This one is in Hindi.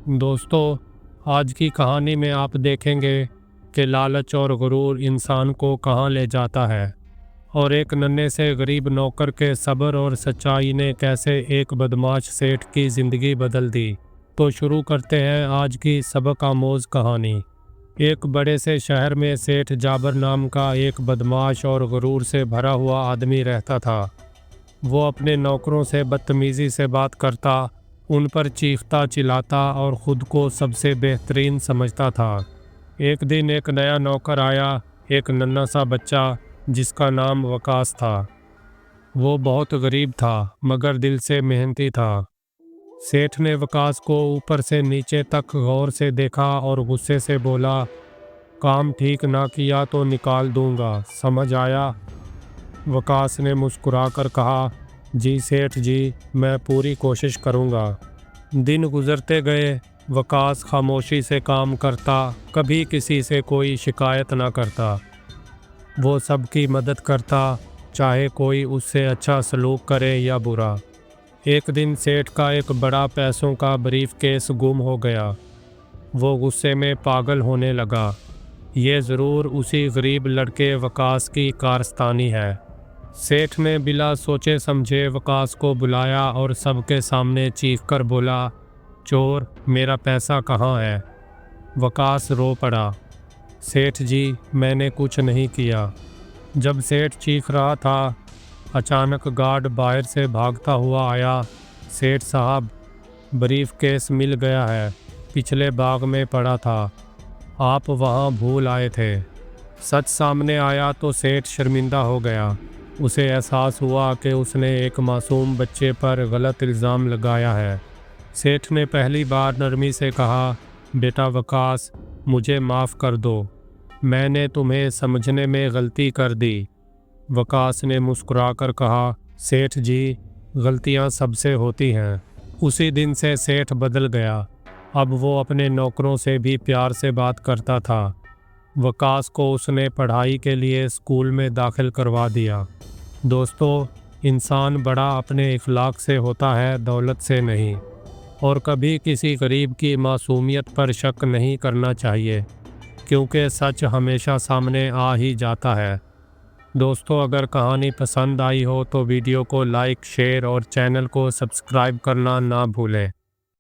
दोस्तों, आज की कहानी में आप देखेंगे कि लालच और गुरूर इंसान को कहाँ ले जाता है और एक नन्हे से गरीब नौकर के सब्र और सच्चाई ने कैसे एक बदमाश सेठ की ज़िंदगी बदल दी। तो शुरू करते हैं आज की सबक आमोज़ कहानी। एक बड़े से शहर में सेठ जाबर नाम का एक बदमाश और गुरूर से भरा हुआ आदमी रहता था। वो अपने नौकरों से बदतमीज़ी से बात करता, उन पर चीखता चिल्लाता और ख़ुद को सबसे बेहतरीन समझता था। एक दिन एक नया नौकर आया, एक नन्हा सा बच्चा जिसका नाम वकास था। वो बहुत गरीब था मगर दिल से मेहनती था। सेठ ने वकास को ऊपर से नीचे तक गौर से देखा और गुस्से से बोला, काम ठीक ना किया तो निकाल दूंगा, समझ आया? वकास ने मुस्कुराकर कहा, जी सेठ जी, मैं पूरी कोशिश करूंगा। दिन गुजरते गए, वकास खामोशी से काम करता, कभी किसी से कोई शिकायत ना करता। वो सबकी मदद करता, चाहे कोई उससे अच्छा सलूक करे या बुरा। एक दिन सेठ का एक बड़ा पैसों का ब्रीफकेस गुम हो गया। वो गुस्से में पागल होने लगा। ये ज़रूर उसी गरीब लड़के वकास की कारस्तानी है। सेठ ने बिला सोचे समझे वकास को बुलाया और सबके सामने चीख कर बोला, चोर, मेरा पैसा कहाँ है? वकास रो पड़ा, सेठ जी, मैंने कुछ नहीं किया। जब सेठ चीख रहा था, अचानक गार्ड बाहर से भागता हुआ आया। सेठ साहब, ब्रीफकेस मिल गया है, पिछले बाग में पड़ा था, आप वहाँ भूल आए थे। सच सामने आया तो सेठ शर्मिंदा हो गया। उसे एहसास हुआ कि उसने एक मासूम बच्चे पर गलत इल्ज़ाम लगाया है। सेठ ने पहली बार नरमी से कहा, बेटा वकास, मुझे माफ़ कर दो, मैंने तुम्हें समझने में गलती कर दी। वकास ने मुस्कुराकर कहा, सेठ जी, गलतियां सबसे होती हैं। उसी दिन से सेठ बदल गया। अब वो अपने नौकरों से भी प्यार से बात करता था। वकास को उसने पढ़ाई के लिए स्कूल में दाखिल करवा दिया। दोस्तों, इंसान बड़ा अपने इखलाक से होता है, दौलत से नहीं। और कभी किसी गरीब की मासूमियत पर शक नहीं करना चाहिए, क्योंकि सच हमेशा सामने आ ही जाता है। दोस्तों, अगर कहानी पसंद आई हो तो वीडियो को लाइक, शेयर और चैनल को सब्सक्राइब करना ना भूलें।